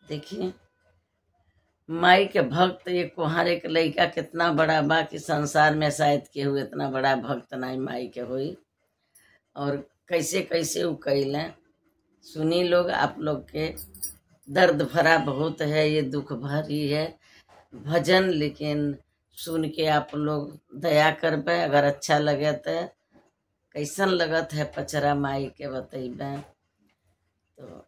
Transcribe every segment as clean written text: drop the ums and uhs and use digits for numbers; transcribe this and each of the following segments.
देखिए माई के भक्त ये कुहारे के लइका कितना बड़ा बा कि संसार में शायद केहू इतना बड़ा भक्त नहीं माई के होई। और कैसे कैसे वो कैले सुनी लोग। आप लोग के दर्द भरा बहुत है, ये दुख भरी है भजन, लेकिन सुन के आप लोग दया करबे। अगर अच्छा लगे तो कैसन लगत है पचरा माई के बतैबे। तो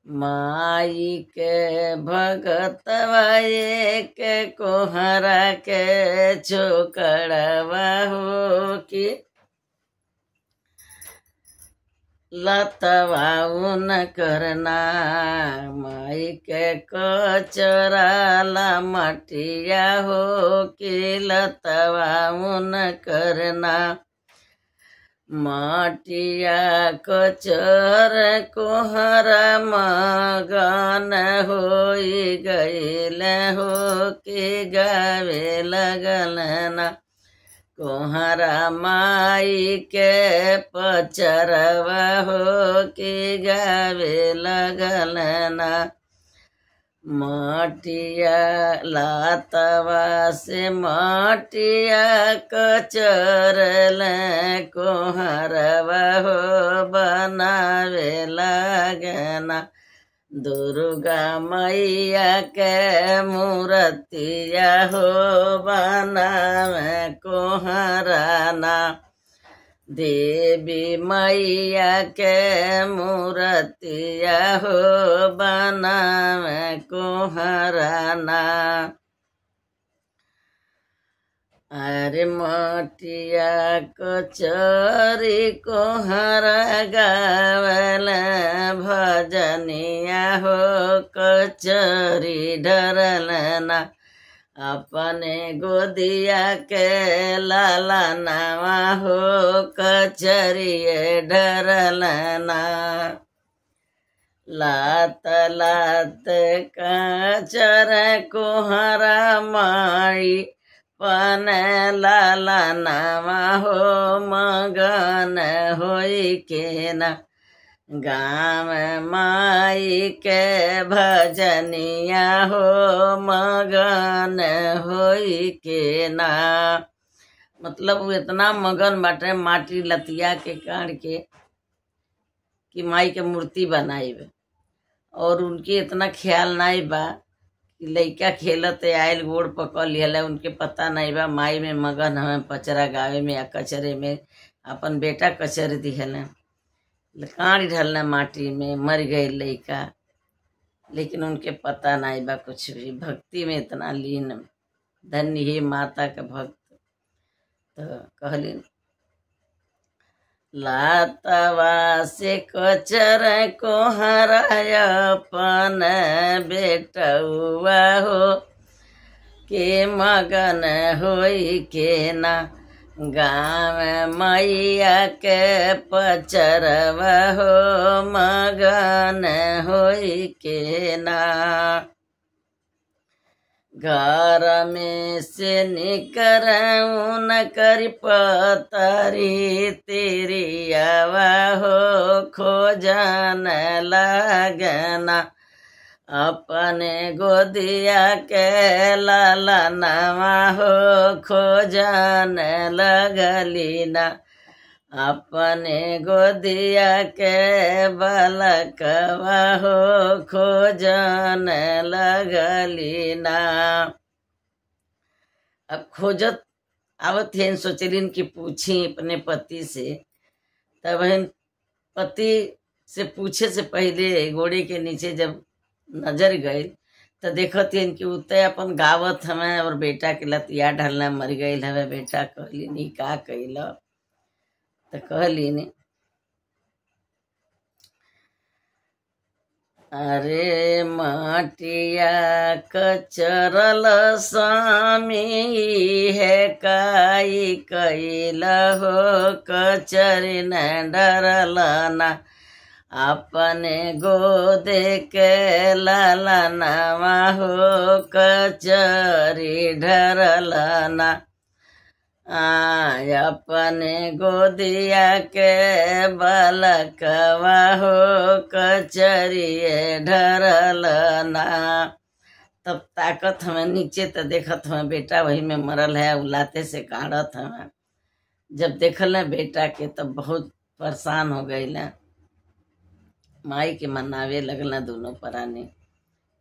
माई के भगतवा एक कोहरा के छोकड़वा हो कि लतवा उन करना। माई के कचरा ला मटिया हो कि लतवा उन करना। माटिया कचर कोहरा मगन होई गईल हो कि गावे लगलना। कोहरा माई के पचरवा हो कि गावे लगलना। माटिया लातवा से माटिया कचरल कोहरवा हो बनावे लगना। दुर्गा मैया के मूर्तिया हो बनावे कोहराना। देवी मैया के मूर्तिया हो बनावे कोहराना। अरे मटिया कचरी कोहरा गावल भजनिया हो कचरी डरलना। अपने गोदिया के लाला नावा हो कचरिए डरलना। लात लात कचर कोहरा माई पन लाला नावा हो मगन होई के ना। गाँव माई के भजनिया हो मगन होई के ना। मतलब वो इतना मगन बाटे माटी लतिया के काढ़ के कि माई के मूर्ति बनाई। और उनके इतना ख्याल नहीं बा कि लइका खेलत आयल गोड़ पकड़ लिहला। उनके पता नहीं बा माई में मगन हमें पचरा गावे में या कचरे में। अपन बेटा कचरे दिहले कांड ढलना माटी में मर गए लइका, लेकिन उनके पता नहीं बा कुछ भी। भक्ति में इतना लीन धन्य ही माता के भक्त। तो कहलिन लातवा से कचर कोहरा अपन बेटुआ हो के मगन होई के ना। गाँव मैया के पचरवा हो मगन होई के ना। घर में से निकरऊ न करी पतरी तिरियावा हो खोजन लगना। अपने गोदिया के लाला नावा हो खोजन लगलीना। अपने गोदिया के बालकवा हो खोजन लगलीना। अब खोजत आवत हैं सोचलिन कि पूछी अपने पति से। तब पति से पूछे से पहले घोड़े के नीचे जब नजर गई तो देखत हैं कि उतय अपन गावत हमें और बेटा के लतिया ढलना मर गई हवे। बेटा कहलिन का कैल तो कहलिन अरे माटिया कचरल स्वामी है काई कैल हो कचरी न डरलना। अपने गोदे के लाला नावा हो कचरी ढरलना। अपने गोदिया के बालकवा हो कचरिए ढरल ना। तब ताकत हमें नीचे तो देखत हमें बेटा वही में मरल है, उलाते से काढ़त हमें। जब देखल है बेटा के तब बहुत परेशान हो गई ना। माई के मनावे लगल दोनों परानी।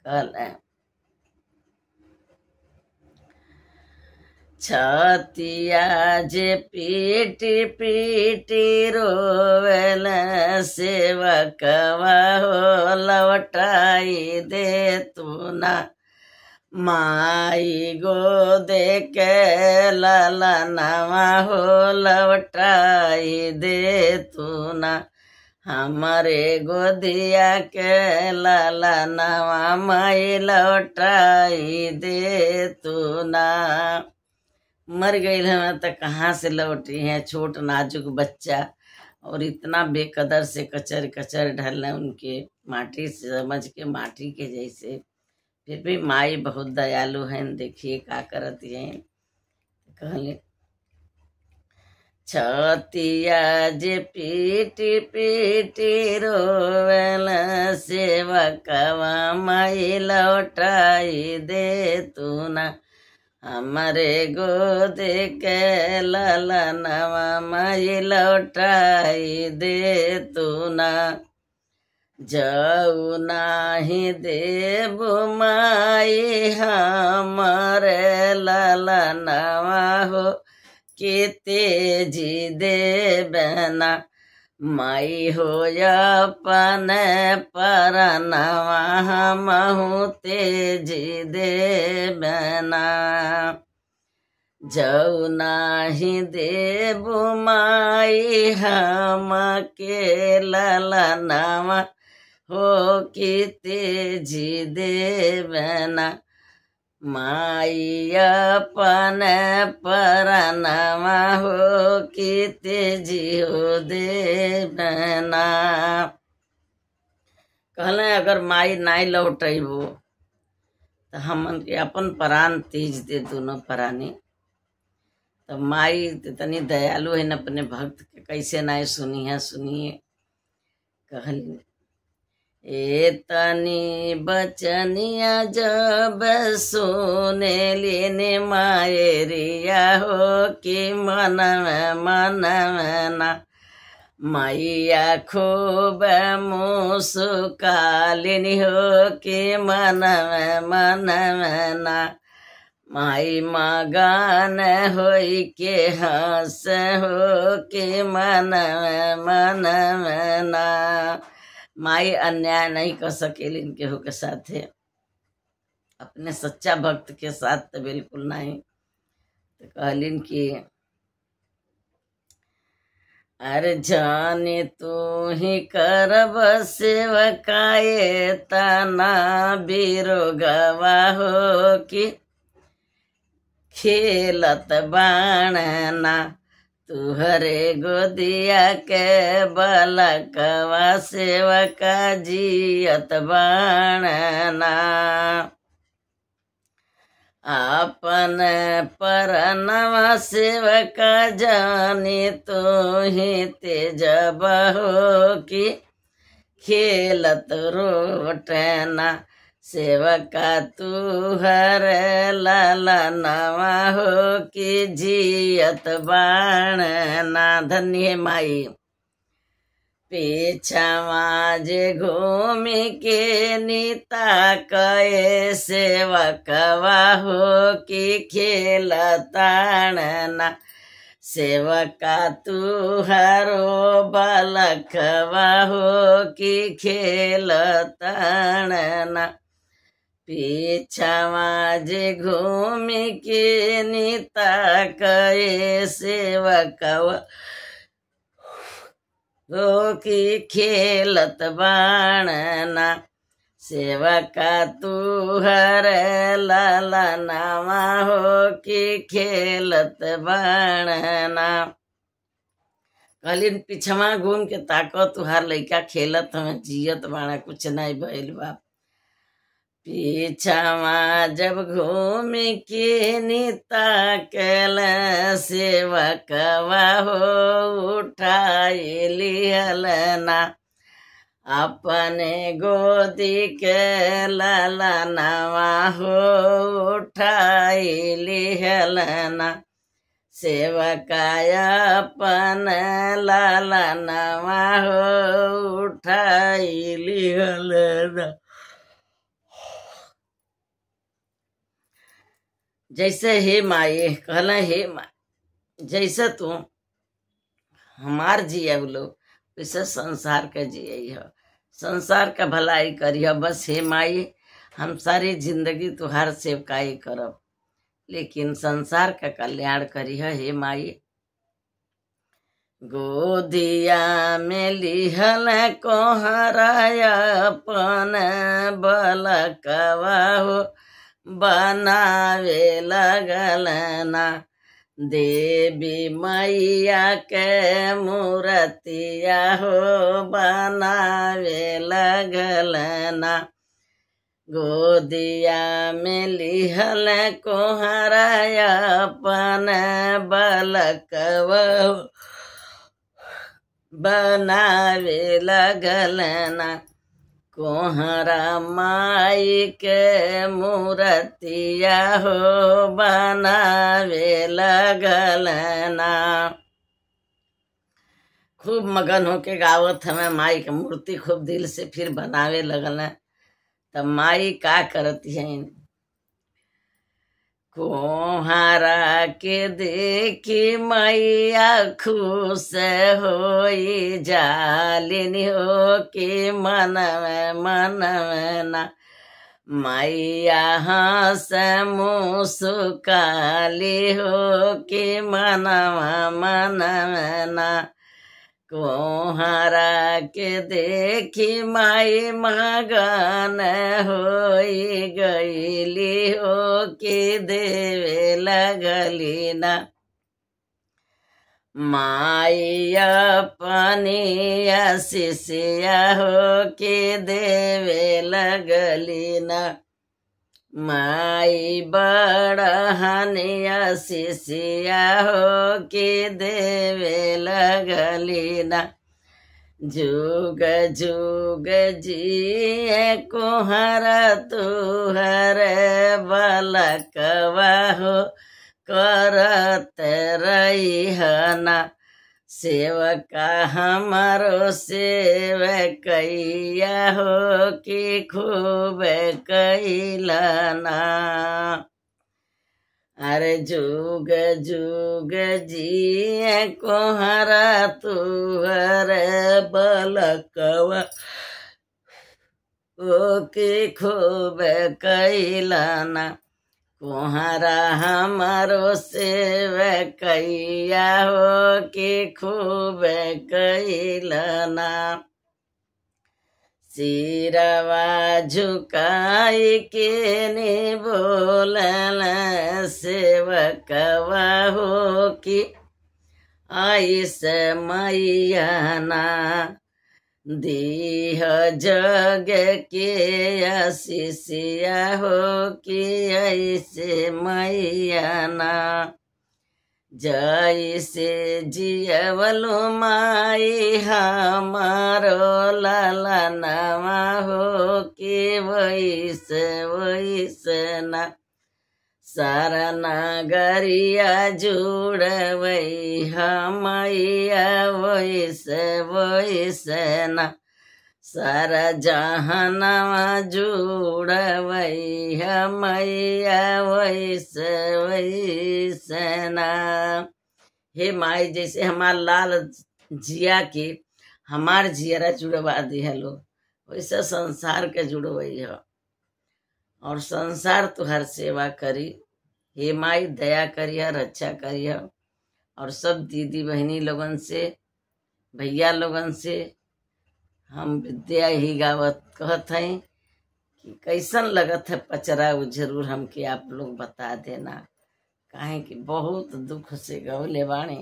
कहल है छतिया जे पीटी पीटी रोवेल सेवकवा हो लौटाई दे तू ना। माई गोदे के ललनवा हो लौटाई दे तू ना। हमारे गोदिया के ललनवा माई लौटाई दे तू ना। मर गई है तो कहाँ से लौटी है, छोट नाजुक बच्चा और इतना बेकदर से कचर कचर ढलना उनके माटी से समझ के माटी के जैसे। फिर भी माई बहुत दयालु है, देखिए का करती है। कहले छतिया जे पीटी पीटी रोवेल सेवकवा माई लौटाई दे तू ना। हमारे गोदे के ललनवा माई लौटाई दे तू ना। जाऊ नाही देबू माई हमारे ललनवा हो कि तेजी दे बना। माई हो अपन परनवा हमहु तेजी दे बना। जाऊ नाही देबू माई हम के ललनवा हो कि तेजी दे बना। माई अपन परनवा हो कि तेजी हो दे बना। कहले अगर माई नाई लौटबो तो हमन के अपन प्राण तेज दे दोनों प्राणी। तो माई इतनी दयालु है न, अपने भक्त के कैसे नाई सुनी है, सुनिए। कहली तनी बचनिया जब सुने लेने मायरिया हो कि मन में ना। मैया खूब मुस्कालिनी हो कि मन में ना। माई मगन होई के हंस हो कि मन में ना। माई अन्याय नहीं कर सकेली केहू के साथे, अपने सच्चा भक्त के साथ तो बिल्कुल नहीं। तो कहलिन कि अरे जाने तू ही करब सेवकाए तना बिरोगवा हो कि खेलत बाणना। तुहरे गोदिया के बालकवा सेवका जियत बाणना। अपन परनवा सेवका जानी तू ही तेजब हो कि खेलत रोटना। सेवका तुहर ललनवा हो कि जियत बाणना। धन्य है माई। पीछवा जे घूमी के नीता कए सेवकवा हो कि खेलताणना। सेवका तुहारो बालकवा हो कि खेलताणना। पीछवा जे घूमी के नीता कए सेवकवा हो कि खेलत बाणना। सेवका तुहर ललनवा हो कि खेलत बाणना। कहलिन पिछवा घूम के ताको तुहार लइका खेलत हमें जियत बाणा, कुछ नहीं भइल बा। पीछावा जब घूम के नीता कल सेवकवा हो उठाई लिहलना अपने गोदी के ललनवा हो उठाई लिहलना सेवकाय अपन ललनवा हो उठाई लिहलना। जैसे हे माई कहला हे माई जैसे तू हमार जिया लो वैसे संसार का जिया संसार का भलाई करिए बस हे माई। हम सारी जिंदगी तुहार सेवकाई करब लेकिन संसार का कल्याण करिए हे माई। गोदिया में लिहल कोहराया अपन बलकवा हो बनावे लगलना देवी मैया के मूर्तिया हो बनावे लगलना। गोदिया में लिहल कोहराया अपन बलकवा बनावे लगलना कोहरा माई के मूर्तिया हो बनावे लगलना। खूब मगन होके गावत हमें माई के मूर्ति खूब दिल से फिर बनावे लगल। तब माई का करती है कोहरा के देखी मैया खुश होई जालिनी हो कि मन में ना मैया हंस मुस्काली हो कि मन में ना कोहरा के देखी माई मगन होई गईली हो कि देवे लगली ना माई अपनी शिष्या हो कि देवे लगली ना माई बड़हनिया शिष्या हो कि देवे लगली ना जुग जुग जिए कोहरा तुहर बलकवा हो करत रहिहना सेवका हमारो सेवकैया हो कि खूब कैलना। अरे जुग जुग जिए कोहरा तुहर बलकवा ओ कि खूब कैलना कोहरा हमारो सेवकैया हो कि खूब कैलना। सिरवा झुकाई के ने बोलल सेवकवा हो कि आइस मैया ना दीह जग के आशीषिया हो कि ऐसे मैया ना जैसे जियवलो माई हमारो ललनवा हो कि वैसे ना सारा नगरिया जुड़वई हमैया वैसे ना सारा जहानवा जुड़वई हमैया वैसे ना। हे माई जैसे हमार लाल जिया के हमार जियरा जुड़वा दी हलो वैसे संसार के जुड़वई है और संसार तुहर सेवा करी। हे माई दया करिया रक्षा करिया और सब दीदी बहनी लोगन से भैया लोगन से हम विद्या ही गावत कहत हैं कि कैसन लगत है पचरा वो जरूर हमके आप लोग बता देना काहे कि बहुत दुख से गौले बाणे।